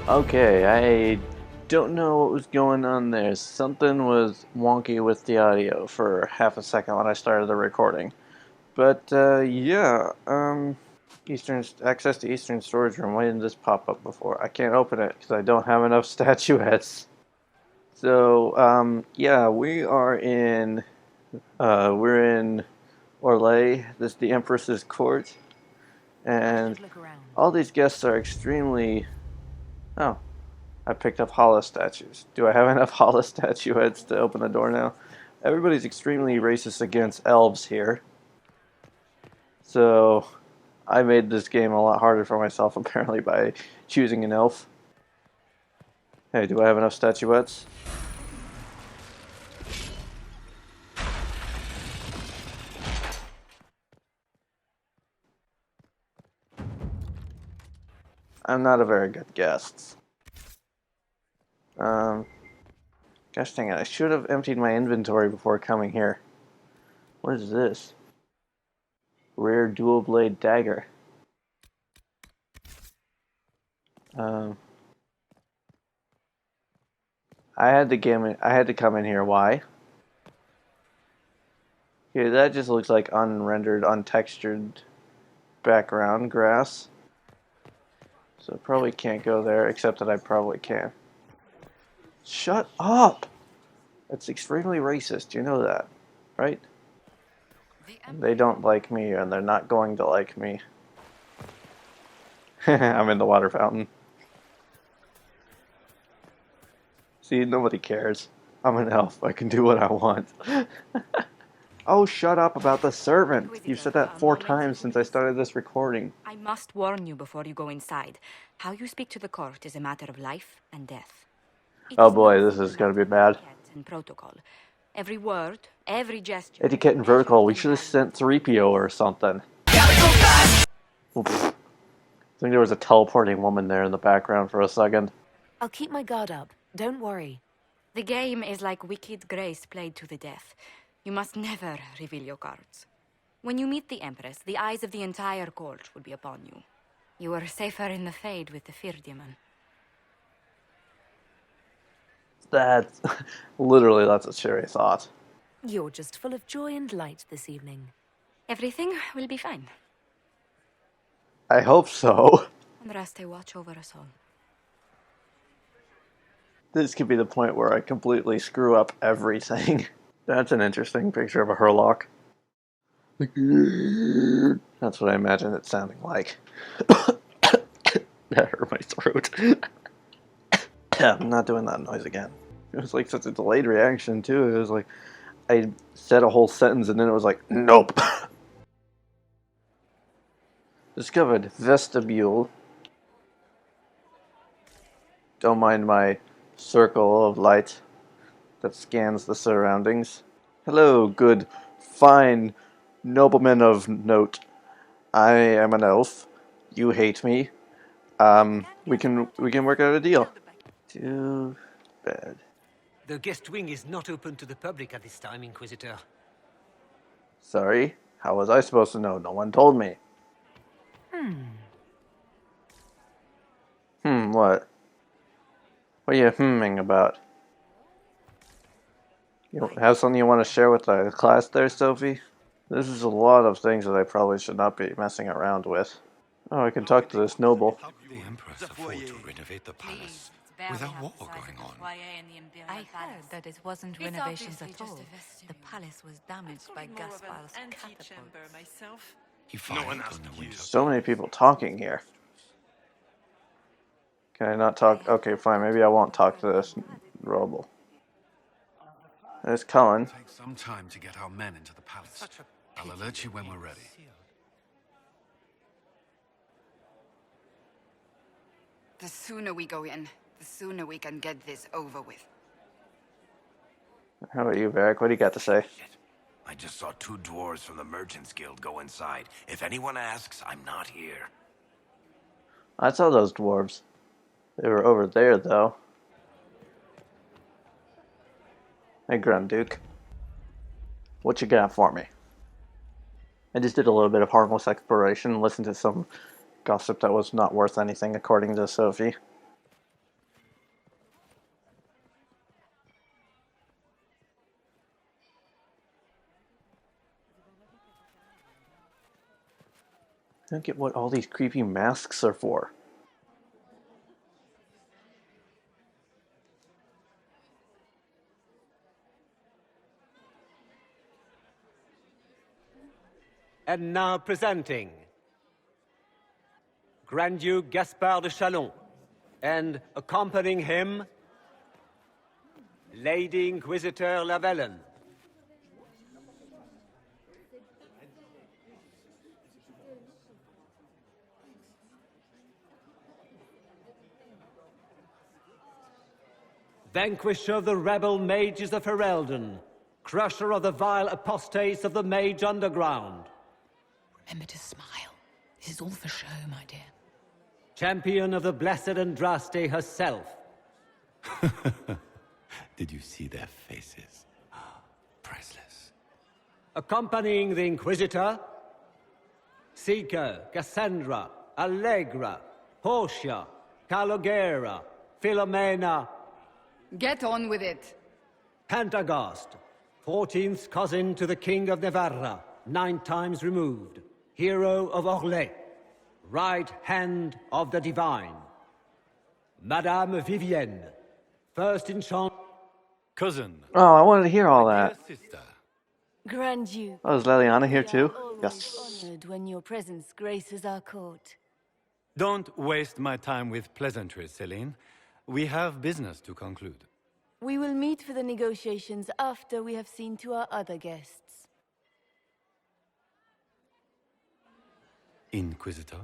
Okay, I don't know what was going on there. Something was wonky with the audio for half a second when I started the recording. But yeah, Eastern access to Eastern storage room. Why didn't this pop up before? I can't open it because I don't have enough statuettes. So yeah, we're in Orlais. This is the Empress's court, and all these guests are extremely. Oh, I picked up hollow statues. Do I have enough hollow statuettes to open the door now? Everybody's extremely racist against elves here. So I made this game a lot harder for myself apparently by choosing an elf. Hey, do I have enough statuettes? I'm not a very good guest. Um, Gosh dang it, I should have emptied my inventory before coming here. What is this? Rare dual blade dagger. Um, I had to come in here. Why? Okay, that just looks like unrendered, untextured background grass. So probably can't go there, except that I probably can. Shut up! That's extremely racist, you know that, right? They don't like me, and they're not going to like me. I'm in the water fountain. See, nobody cares. I'm an elf. I can do what I want. Oh, shut up about the servant. You've said that 4 times since I started this recording. I must warn you before you go inside. How you speak to the court is a matter of life and death. Oh boy, this is gonna be bad. And protocol. Every word, every gesture. Etiquette and protocol. We should have sent 3PO or something. Oops. I think there was a teleporting woman there in the background for a second. I'll keep my guard up. Don't worry. The game is like Wicked Grace played to the death. You must never reveal your cards. When you meet the Empress, the eyes of the entire court will be upon you. You are safer in the Fade with the Firdiaman. That's literally, that's a scary thought. You're just full of joy and light this evening. Everything will be fine. I hope so. And Raste watch over us all. This could be the point where I completely screw up everything. That's an interesting picture of a Herlock. That's what I imagine it sounding like. That hurt my throat. I'm not doing that noise again. It was like such a delayed reaction too. It was like I said a whole sentence and then it was like, nope. Discovered vestibule. Don't mind my circle of light that scans the surroundings. Hello, good, fine noblemen of note. I am an elf. You hate me. We can work out a deal. Too bad. The guest wing is not open to the public at this time, Inquisitor. Sorry? How was I supposed to know? No one told me. What? What are you hmming about? You have something you want to share with the class there, Sophie? This is a lot of things that I probably should not be messing around with. Oh, I can talk to this noble. The Empress afford to renovate the palace without war going on. I heard that it wasn't renovations at all. The palace was damaged by Gaspar's catapult. He fired on the winter. So many people talking here. Can I not talk? Okay, fine. Maybe I won't talk to this noble. There's Cullen. Take some time to get our men into the palace. I'll alert you when we're ready. The sooner we go in, the sooner we can get this over with. How about you, Varric? What do you got to say? I just saw 2 dwarves from the Merchants Guild go inside. If anyone asks, I'm not here. I saw those dwarves. They were over there, though. Hey, Grunduke. What you got for me? I just did a little bit of harmless exploration, listened to some gossip that was not worth anything, according to Sophie. I don't get what all these creepy masks are for. And now presenting Grand Duke Gaspard de Chalon, and accompanying him, Lady Inquisitor Lavellen. Vanquisher of the rebel mages of Ferelden, crusher of the vile apostates of the mage underground. Remember to smile. This is all for show, my dear. Champion of the blessed Andraste herself. Did you see their faces? Priceless. Accompanying the Inquisitor, Seeker, Cassandra, Allegra, Portia, Calogera, Philomena, Get on with it. Pantagast, 14th cousin to the King of Navarra, 9 times removed, hero of Orlais, right hand of the divine. Madame Vivienne, first enchant. Cousin. Oh, I wanted to hear all Dear that. sister. Grand Duke, Oh, is Leliana here we too? are always Yes. honored when your presence graces our court. Don't waste my time with pleasantries, Celine. We have business to conclude. We will meet for the negotiations after we have seen to our other guests. Inquisitor?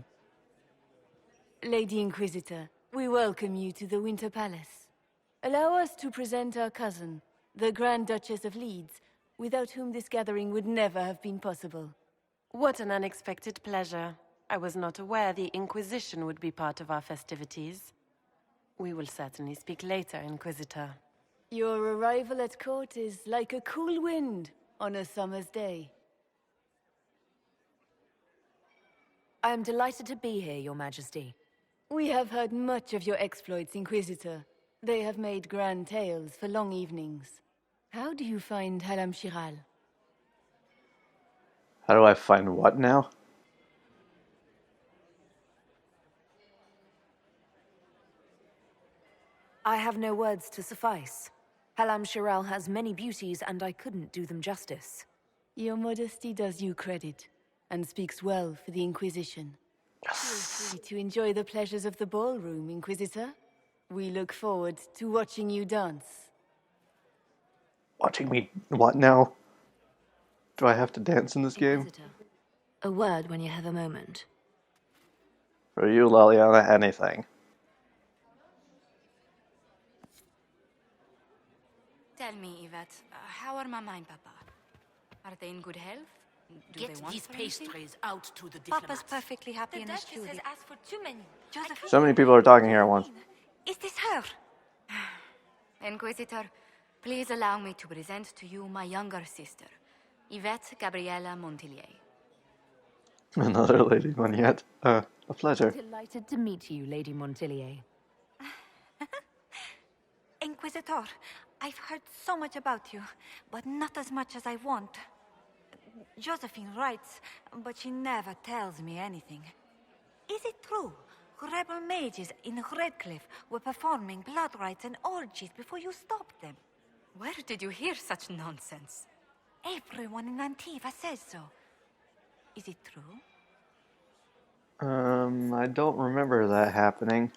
Lady Inquisitor, we welcome you to the Winter Palace. Allow us to present our cousin, the Grand Duchess of Leeds, without whom this gathering would never have been possible. What an unexpected pleasure. I was not aware the Inquisition would be part of our festivities. We will certainly speak later, Inquisitor. Your arrival at court is like a cool wind on a summer's day. I am delighted to be here, Your Majesty. We have heard much of your exploits, Inquisitor. They have made grand tales for long evenings. How do you find Halam Shiral? How do I find what now? I have no words to suffice. Halam Shiral has many beauties, and I couldn't do them justice. Your modesty does you credit, and speaks well for the Inquisition. Feel free to enjoy the pleasures of the ballroom, Inquisitor. We look forward to watching you dance. Watching me what now? Do I have to dance in this game? Inquisitor, a word when you have a moment. For you, Leliana, anything. Tell me, Yvette, how are Mama and Papa? Are they in good health? Do Get they want these for anything? pastries out to the diplomats. Papa's perfectly happy in the studio. asked for too many. Josephine? So many people are talking here at once. Is this her? Inquisitor, please allow me to present to you my younger sister, Yvette Gabriella Montillier. Another lady one yet. A pleasure. Delighted to meet you, Lady Montillier. Inquisitor, I've heard so much about you, but not as much as I want. Josephine writes, but she never tells me anything. Is it true? Rebel mages in Redcliffe were performing blood rites and orgies before you stopped them. Where did you hear such nonsense? Everyone in Antiva says so. Is it true? I don't remember that happening.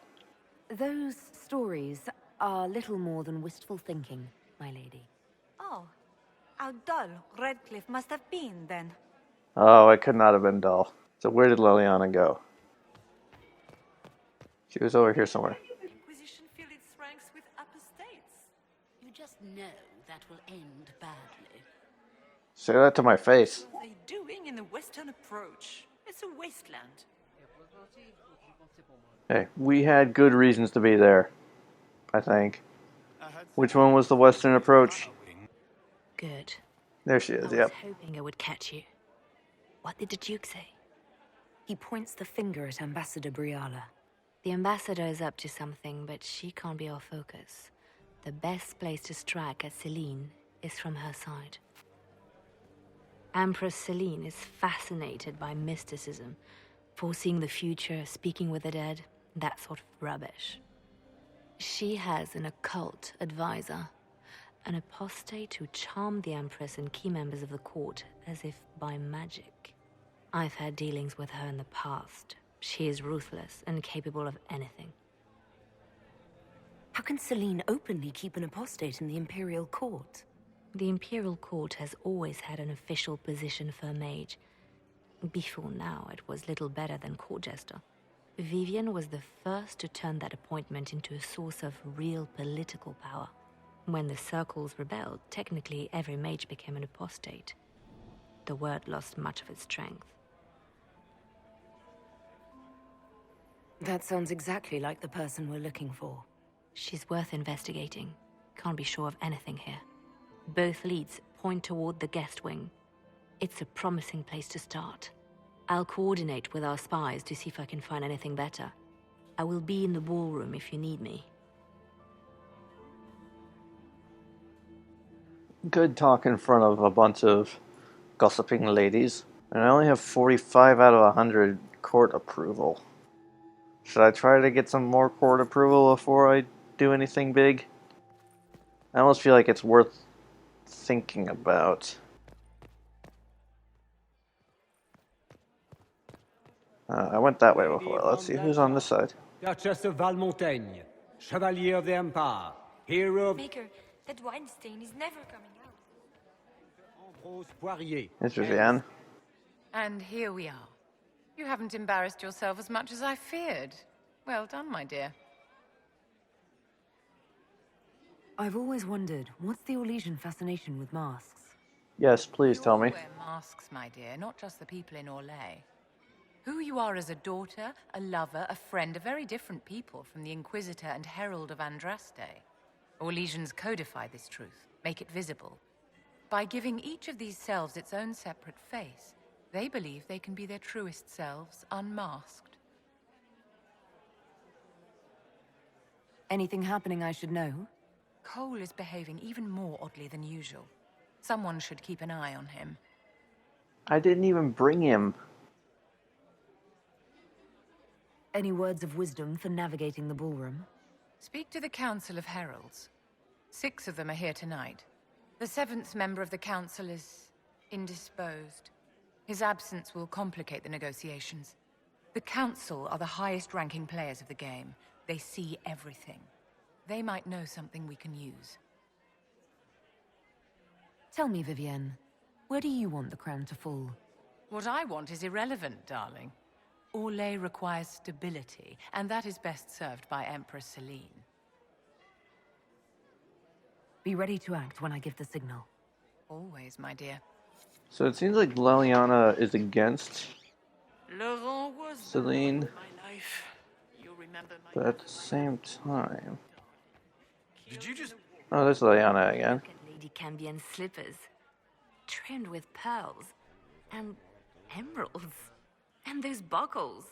Those stories are little more than wistful thinking, my lady. Oh, how dull Redcliffe must have been then. Oh, it could not have been dull. So where did Leliana go? She was over here somewhere. Inquisition fill its ranks with apostates. You just know that will end badly. Say that to my face. What are they doing in the western approach? It's a wasteland. Hey, we had good reasons to be there, I think. Which one was the western approach? Good. There she is, I was yep. hoping I would catch you. What did the Duke say? He points the finger at Ambassador Briala. The ambassador is up to something, but she can't be our focus. The best place to strike at Celine is from her side. Empress Celine is fascinated by mysticism, Foreseeing the future, speaking with the dead, that sort of rubbish. She has an occult advisor, an apostate who charmed the Empress and key members of the court as if by magic. I've had dealings with her in the past. She is ruthless and capable of anything. How can Celine openly keep an apostate in the Imperial Court? The Imperial Court has always had an official position for a mage. Before now, it was little better than court jester. Vivian was the first to turn that appointment into a source of real political power. When the circles rebelled, technically every mage became an apostate. The word lost much of its strength. That sounds exactly like the person we're looking for. She's worth investigating. Can't be sure of anything here. Both leads point toward the guest wing. It's a promising place to start. I'll coordinate with our spies to see if I can find anything better. I will be in the ballroom if you need me. Good talk in front of a bunch of gossiping ladies. And I only have 45 out of 100 court approval. Should I try to get some more court approval before I do anything big? I almost feel like it's worth thinking about. I went that way before. Let's see who's on this side. Duchess of Valmontaigne, Chevalier of the Empire, hero of... Maker, that wine stain is never coming out. Ambrose Poirier. It's Vivienne. And here we are. You haven't embarrassed yourself as much as I feared. Well done, my dear. I've always wondered, what's the Orlesian fascination with masks? Yes, please tell me. We all wear masks, my dear, not just the people in Orlais. Who you are as a daughter, a lover, a friend, are very different people from the Inquisitor and Herald of Andraste. Orlesians codify this truth, make it visible. By giving each of these selves its own separate face, they believe they can be their truest selves, unmasked. Anything happening I should know? Cole is behaving even more oddly than usual. Someone should keep an eye on him. I didn't even bring him. Any words of wisdom for navigating the ballroom? Speak to the Council of Heralds. 6 of them are here tonight. The 7th member of the Council is indisposed. His absence will complicate the negotiations. The Council are the highest-ranking players of the game. They see everything. They might know something we can use. Tell me, Vivienne, where do you want the crown to fall? What I want is irrelevant, darling. Orlais requires stability, and that is best served by Empress Celine. Be ready to act when I give the signal. Always, my dear. So it seems like Leliana is against Celine, but at the same time... Did you just... Oh, there's Leliana again. Look at Lady Cambien's slippers. Trimmed with pearls. And emeralds. And those buckles.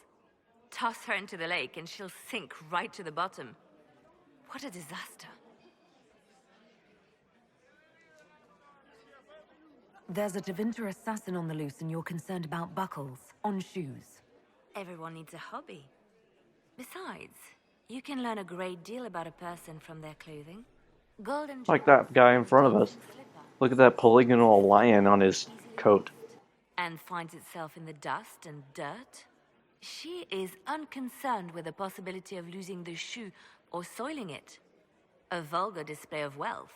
Toss her into the lake and she'll sink right to the bottom. What a disaster. There's a Tevinter assassin on the loose and you're concerned about buckles on shoes. Everyone needs a hobby. Besides, you can learn a great deal about a person from their clothing. Golden Like that guy in front of us. Look at that polygonal lion on his coat. And finds itself in the dust and dirt. She is unconcerned with the possibility of losing the shoe or soiling it. A vulgar display of wealth.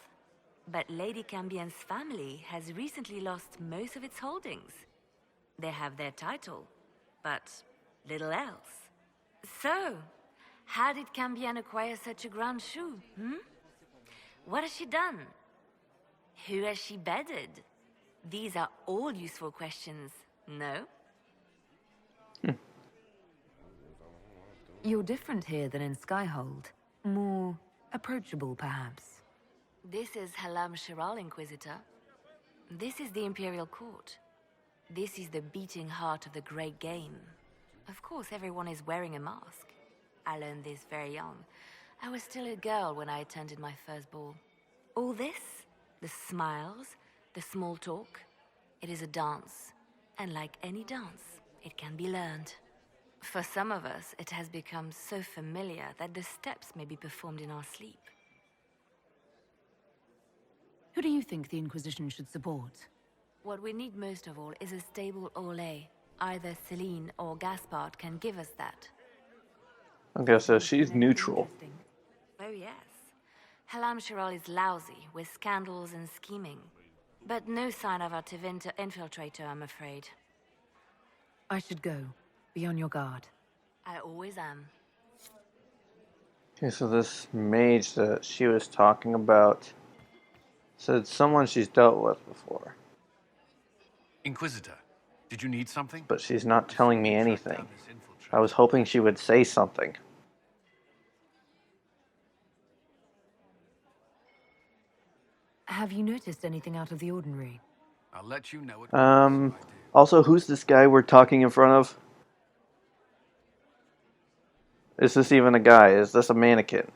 But Lady Cambien's family has recently lost most of its holdings. They have their title, but little else. So, how did Cambien acquire such a grand shoe, What has she done? Who has she bedded? These are all useful questions, no? You're different here than in Skyhold. More approachable, perhaps. This is Halam Shiral, Inquisitor. This is the Imperial Court. This is the beating heart of the great game. Of course, everyone is wearing a mask. I learned this very young. I was still a girl when I attended my first ball. All this, the smiles, the small talk, it is a dance. And like any dance, it can be learned. For some of us, it has become so familiar that the steps may be performed in our sleep. Who do you think the Inquisition should support? What we need most of all is a stable Orlais. Either Celine or Gaspard can give us that. Okay, so she's neutral. Oh yes. Halam Shiral is lousy, with scandals and scheming. But no sign of a Tevinter infiltrator, I'm afraid. I should go. Be on your guard. I always am. Okay, so this mage that she was talking about said someone she's dealt with before. Inquisitor, did you need something? But she's not telling me anything. I was hoping she would say something. Have you noticed anything out of the ordinary? I'll let you know it. Also, who's this guy we're talking in front of? Is this even a guy? Is this a mannequin?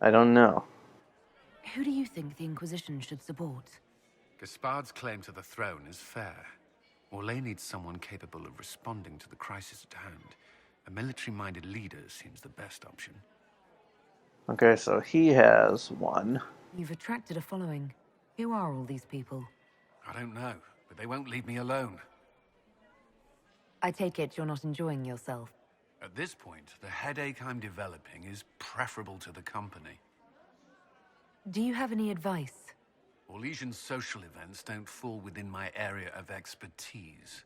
I don't know. Who do you think the Inquisition should support? Gaspard's claim to the throne is fair. Orlais needs someone capable of responding to the crisis at hand. A military-minded leader seems the best option. Okay, so he has one. You've attracted a following. Who are all these people? I don't know, but they won't leave me alone. I take it you're not enjoying yourself. At this point, the headache I'm developing is preferable to the company. Do you have any advice? Orlesian social events don't fall within my area of expertise.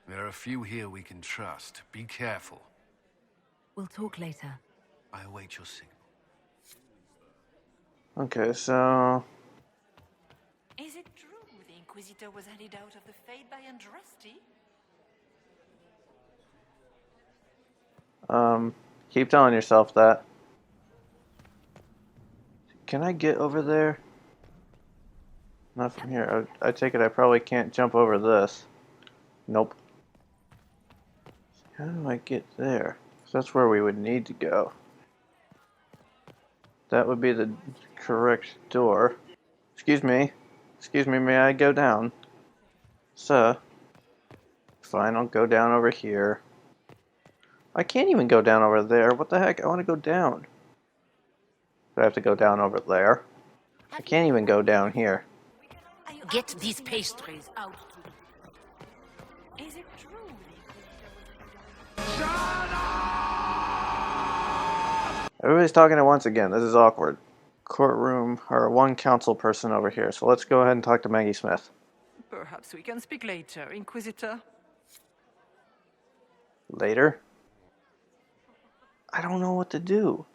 There are a few here we can trust. Be careful. We'll talk later. I await your signal. Okay, so... Is it true the Inquisitor was handed out of the Fade by Andraste? Keep telling yourself that. Can I get over there? Not from here. I take it I probably can't jump over this. Nope. How do I get there? 'Cause that's where we would need to go. That would be the correct door. Excuse me. Excuse me, may I go down? Sir. Fine, I'll go down over here. I can't even go down over there. What the heck? I want to go down. Do I have to go down over there? I can't even go down here. Get these pastries out. Is it true? Everybody's talking at once again. This is awkward. Courtroom, or one council person over here. So let's go ahead and talk to Maggie Smith. Perhaps we can speak later, Inquisitor. Later? I don't know what to do.